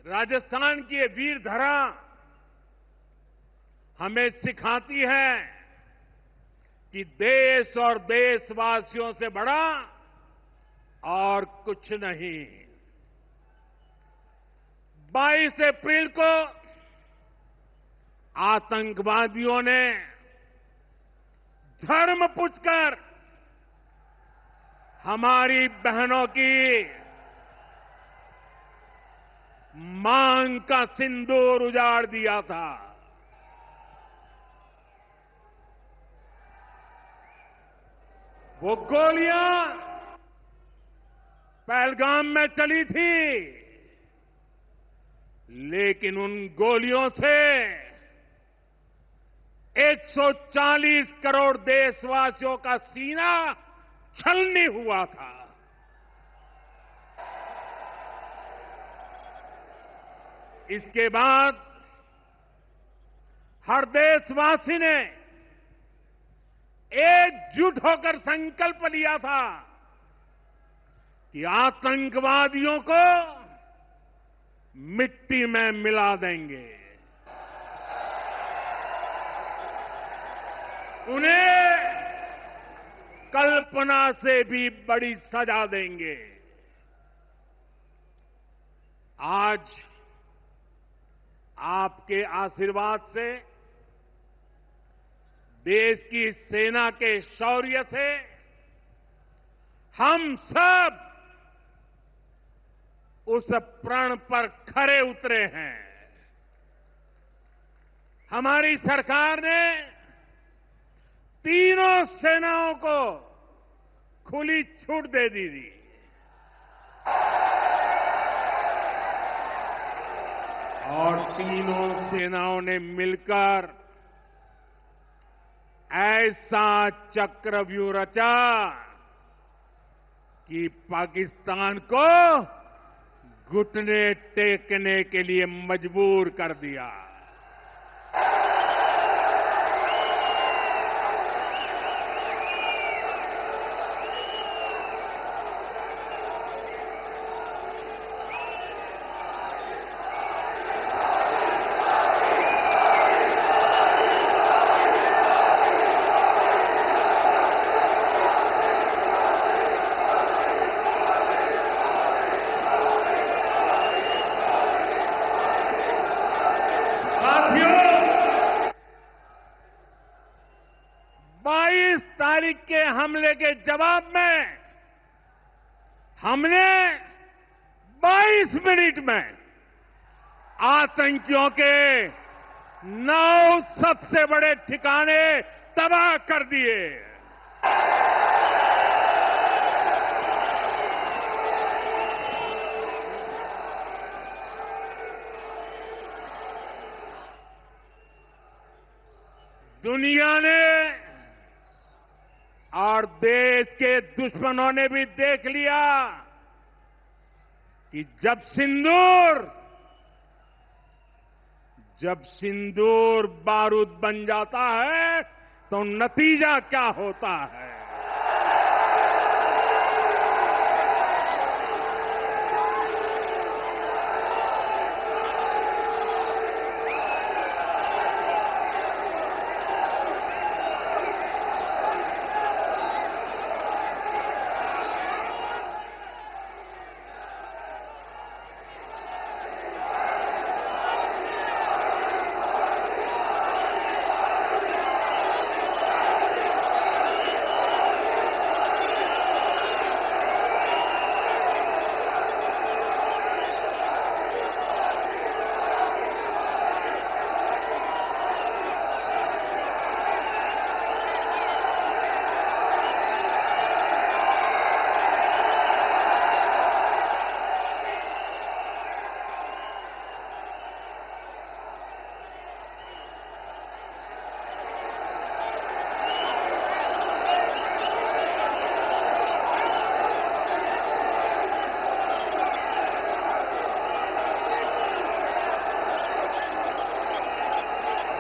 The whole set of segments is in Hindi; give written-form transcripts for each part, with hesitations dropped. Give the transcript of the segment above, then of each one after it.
राजस्थान की ये वीर धरा हमें सिखाती है कि देश और देशवासियों से बड़ा और कुछ नहीं। 22 अप्रैल को आतंकवादियों ने धर्म पूछकर हमारी बहनों की मांग का सिंदूर उजाड़ दिया था। वो गोलियां पहलगाम में चली थी, लेकिन उन गोलियों से 140 करोड़ देशवासियों का सीना छलनी हुआ था। इसके बाद हर देशवासी ने एकजुट होकर संकल्प लिया था कि आतंकवादियों को मिट्टी में मिला देंगे, उन्हें कल्पना से भी बड़ी सजा देंगे। आज आपके आशीर्वाद से, देश की सेना के शौर्य से हम सब उस प्रण पर खरे उतरे हैं। हमारी सरकार ने तीनों सेनाओं को खुली छूट दे दी थी। और तीनों सेनाओं ने मिलकर ऐसा चक्रव्यूह रचा कि पाकिस्तान को घुटने टेकने के लिए मजबूर कर दिया। तारीख के हमले के जवाब में हमने 22 मिनट में आतंकियों के 9 सबसे बड़े ठिकाने तबाह कर दिए। दुनिया ने और देश के दुश्मनों ने भी देख लिया कि जब सिंदूर बारूद बन जाता है तो नतीजा क्या होता है।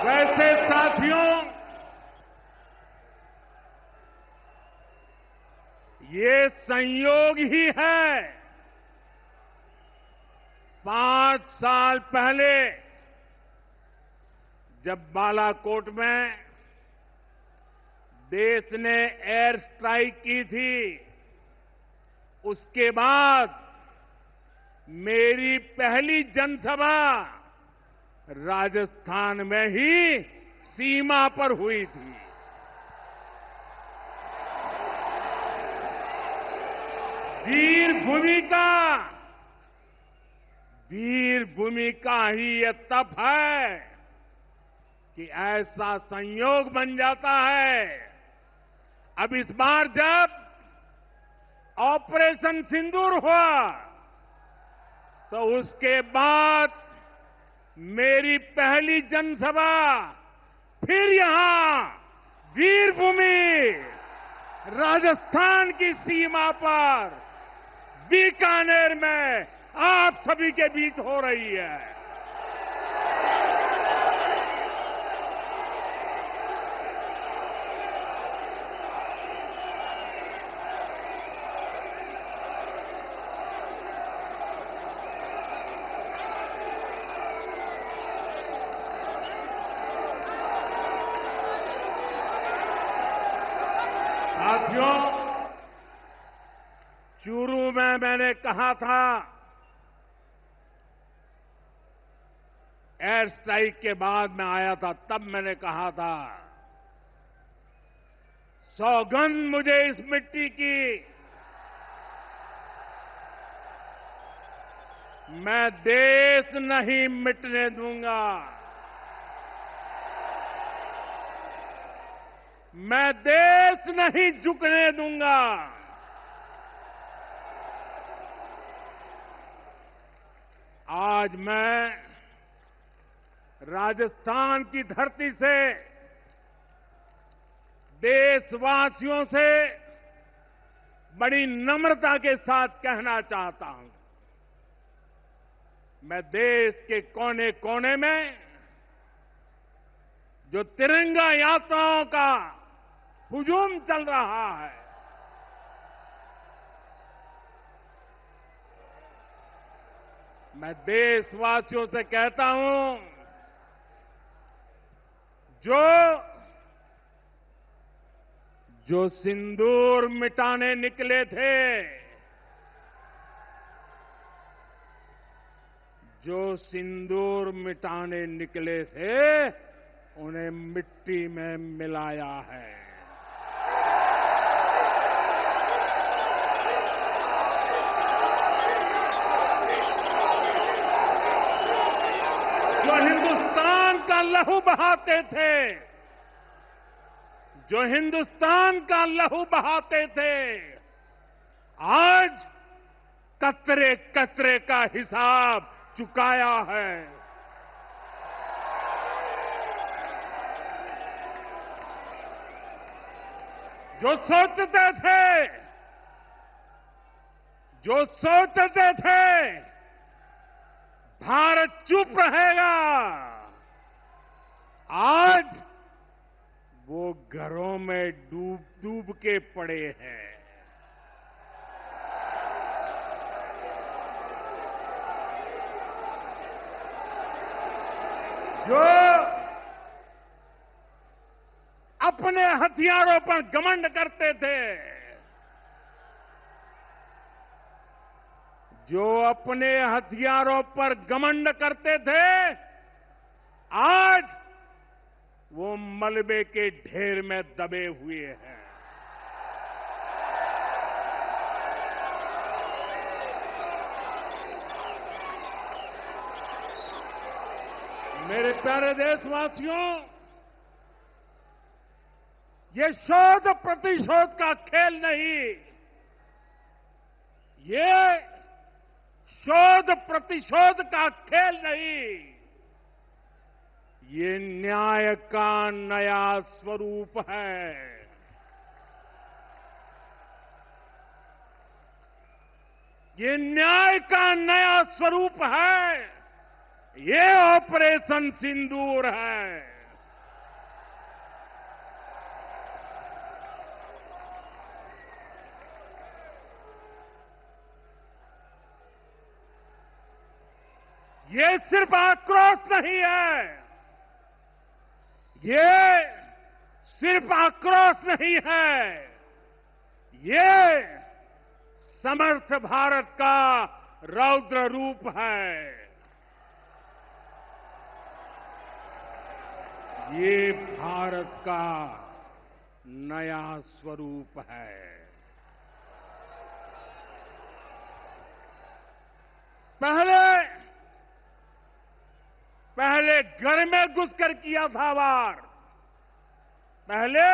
वैसे साथियों, ये संयोग ही है 5 साल पहले जब बालाकोट में देश ने एयर स्ट्राइक की थी, उसके बाद मेरी पहली जनसभा राजस्थान में ही सीमा पर हुई थी। वीर भूमि का ही ये तप है कि ऐसा संयोग बन जाता है। अब इस बार जब ऑपरेशन सिंदूर हुआ तो उसके बाद मेरी पहली जनसभा फिर यहां वीर भूमि राजस्थान की सीमा पर बीकानेर में आप सभी के बीच हो रही है। साथियों, चूरू में मैंने कहा था, एयर स्ट्राइक के बाद मैं आया था, तब मैंने कहा था, सौगंध मुझे इस मिट्टी की, मैं देश नहीं मिटने दूंगा, मैं देश नहीं झुकने दूंगा। आज मैं राजस्थान की धरती से देशवासियों से बड़ी नम्रता के साथ कहना चाहता हूं, मैं देश के कोने कोने में जो तिरंगा यात्राओं का हुजूम चल रहा है, मैं देशवासियों से कहता हूं, जो सिंदूर मिटाने निकले थे, जो सिंदूर मिटाने निकले थे, उन्हें मिट्टी में मिलाया है। जो हिंदुस्तान का लहू बहाते थे, जो हिंदुस्तान का लहू बहाते थे, आज कतरे कतरे का हिसाब चुकाया है। जो सोचते थे भारत चुप रहेगा, आज वो घरों में डूब डूब के पड़े हैं। जो अपने हथियारों पर घमंड करते थे, जो अपने हथियारों पर घमंड करते थे, आज वो मलबे के ढेर में दबे हुए हैं। मेरे प्यारे देशवासियों, ये शोध प्रतिशोध का खेल नहीं, ये शोध प्रतिशोध का खेल नहीं, ये न्याय का नया स्वरूप है। ये न्याय का नया स्वरूप है। ये ऑपरेशन सिंदूर है। ये सिर्फ आक्रोश नहीं है, ये सिर्फ आक्रोश नहीं है, ये समर्थ भारत का रौद्र रूप है। ये भारत का नया स्वरूप है। पहले घर में घुसकर किया था वार, पहले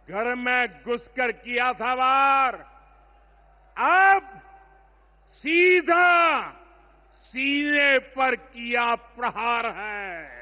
घर में घुसकर किया था वार, अब सीधा सीने पर किया प्रहार है।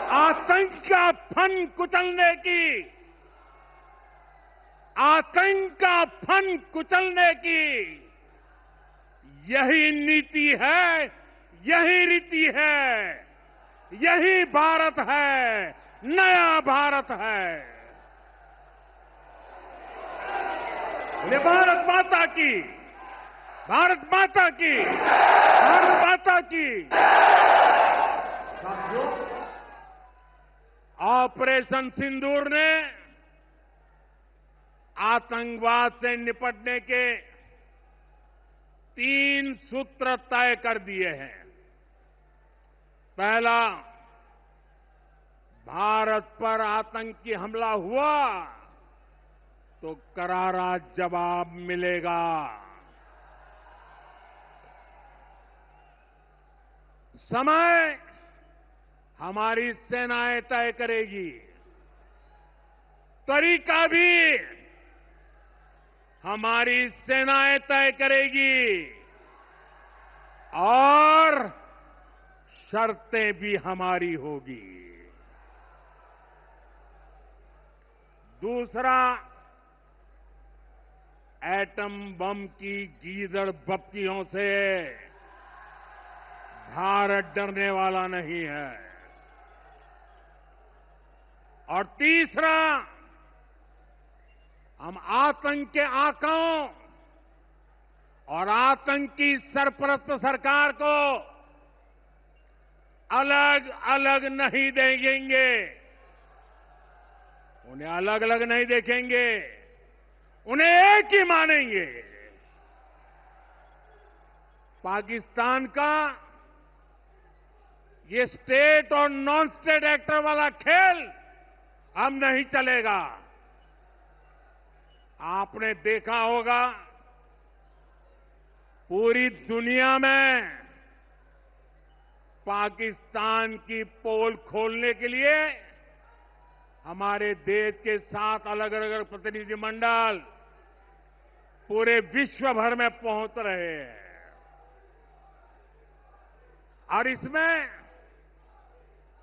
आतंक का फन कुचलने की, आतंक का फन कुचलने की यही नीति है, यही रीति है, यही भारत है, नया भारत है। ये भारत माता की, भारत माता की, भारत माता की। साथियों, ऑपरेशन सिंदूर ने आतंकवाद से निपटने के 3 सूत्र तय कर दिए हैं। पहला, भारत पर आतंकी हमला हुआ तो करारा जवाब मिलेगा। समय हमारी सेनाएं तय करेगी, तरीका भी हमारी सेनाएं तय करेगी और शर्तें भी हमारी होगी। दूसरा, एटम बम की गीदड़ बप्तियों से भारत डरने वाला नहीं है। और तीसरा, हम आतंक के आकाओं और आतंकी सरपरस्त सरकार को अलग अलग नहीं देखेंगे, उन्हें अलग अलग नहीं देखेंगे, उन्हें एक ही मानेंगे। पाकिस्तान का ये स्टेट और नॉन स्टेट एक्टर वाला खेल अब नहीं चलेगा। आपने देखा होगा, पूरी दुनिया में पाकिस्तान की पोल खोलने के लिए हमारे देश के 7 अलग अलग प्रतिनिधिमंडल पूरे विश्व भर में पहुंच रहे हैं। और इसमें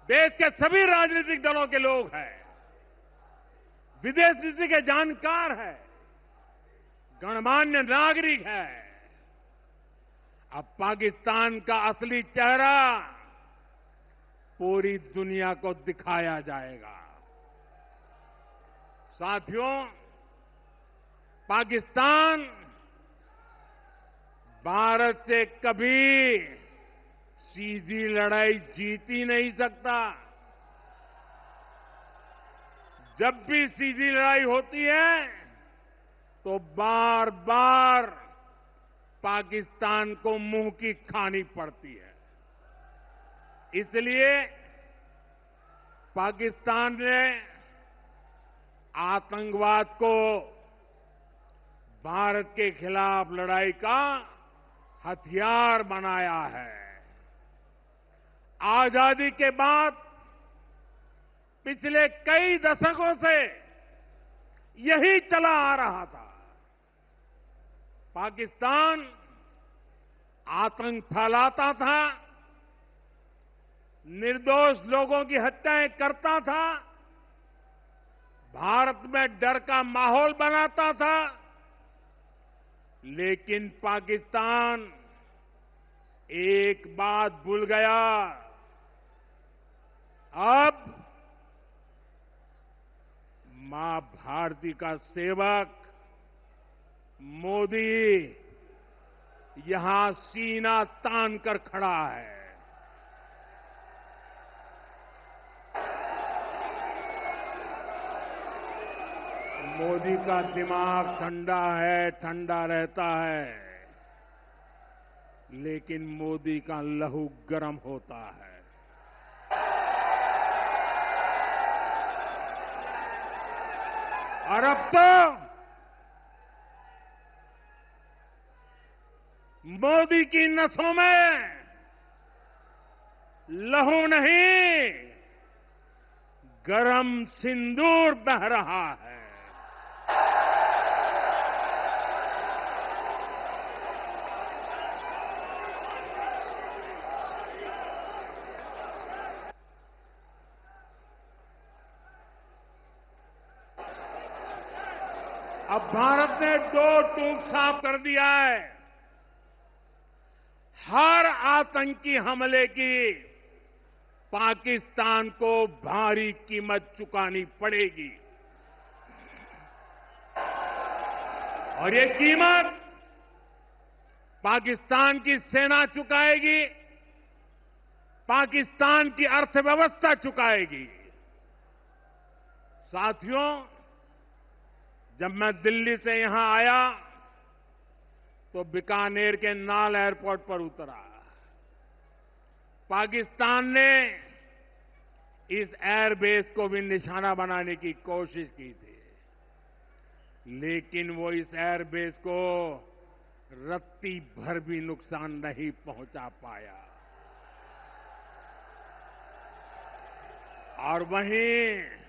देश के सभी राजनीतिक दलों के लोग हैं, विदेश नीति के जानकार हैं, गणमान्य नागरिक है। अब पाकिस्तान का असली चेहरा पूरी दुनिया को दिखाया जाएगा। साथियों, पाकिस्तान भारत से कभी सीधी लड़ाई जीत ही नहीं सकता। जब भी सीधी लड़ाई होती है तो बार बार पाकिस्तान को मुंह की खानी पड़ती है। इसलिए पाकिस्तान ने आतंकवाद को भारत के खिलाफ लड़ाई का हथियार बनाया है। आजादी के बाद पिछले कई दशकों से यही चला आ रहा था। पाकिस्तान आतंक फैलाता था, निर्दोष लोगों की हत्याएं करता था, में डर का माहौल बनाता था, लेकिन पाकिस्तान एक बात भूल गया। अब मां भारती का सेवक मोदी यहां सीना तान कर खड़ा है। मोदी का दिमाग ठंडा है, ठंडा रहता है, लेकिन मोदी का लहू गर्म होता है। और अब तो मोदी की नसों में लहू नहीं, गरम सिंदूर बह रहा है। अब भारत ने दो टूक साफ कर दिया है। हर आतंकी हमले की पाकिस्तान को भारी कीमत चुकानी पड़ेगी, और ये कीमत पाकिस्तान की सेना चुकाएगी, पाकिस्तान की अर्थव्यवस्था चुकाएगी। साथियों, जब मैं दिल्ली से यहां आया तो बीकानेर के नाल एयरपोर्ट पर उतरा। पाकिस्तान ने इस एयरबेस को भी निशाना बनाने की कोशिश की थी, लेकिन वो इस एयरबेस को रत्ती भर भी नुकसान नहीं पहुंचा पाया। और वहीं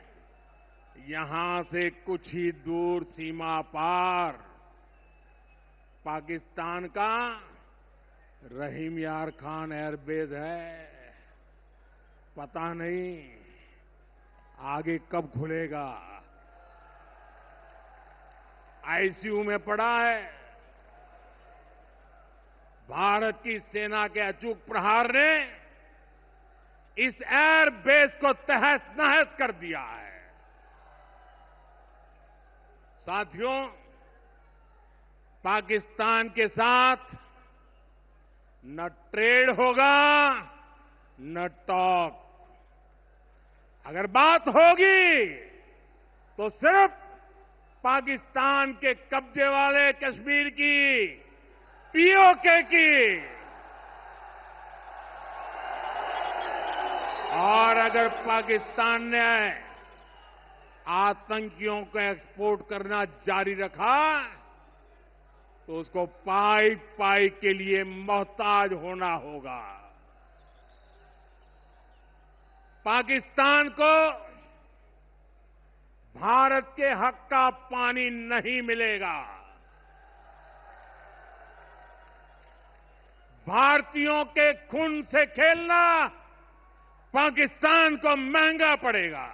यहां से कुछ ही दूर सीमा पार पाकिस्तान का रहीम यार खान एयरबेस है। पता नहीं आगे कब खुलेगा। आईसीयू में पड़ा है। भारत की सेना के अचूक प्रहार ने इस एयरबेस को तहस नहस कर दिया है। साथियों, पाकिस्तान के साथ न ट्रेड होगा न टॉक। अगर बात होगी तो सिर्फ पाकिस्तान के कब्जे वाले कश्मीर की, पीओके की। और अगर पाकिस्तान ने आतंकियों को एक्सपोर्ट करना जारी रखा तो उसको पाई पाई के लिए मोहताज होना होगा। पाकिस्तान को भारत के हक का पानी नहीं मिलेगा। भारतीयों के खून से खेलना पाकिस्तान को महंगा पड़ेगा।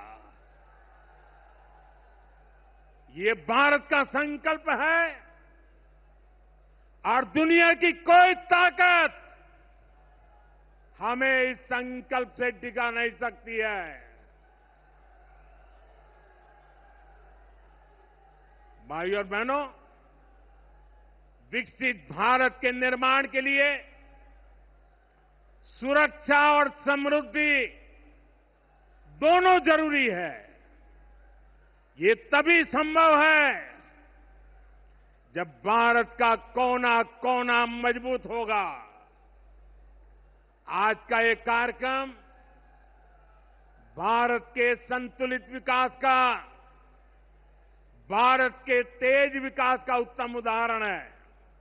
ये भारत का संकल्प है और दुनिया की कोई ताकत हमें इस संकल्प से टिका नहीं सकती है। भाइयों और बहनों, विकसित भारत के निर्माण के लिए सुरक्षा और समृद्धि दोनों जरूरी है। ये तभी संभव है जब भारत का कोना कोना मजबूत होगा। आज का ये कार्यक्रम भारत के संतुलित विकास का, भारत के तेज विकास का उत्तम उदाहरण है।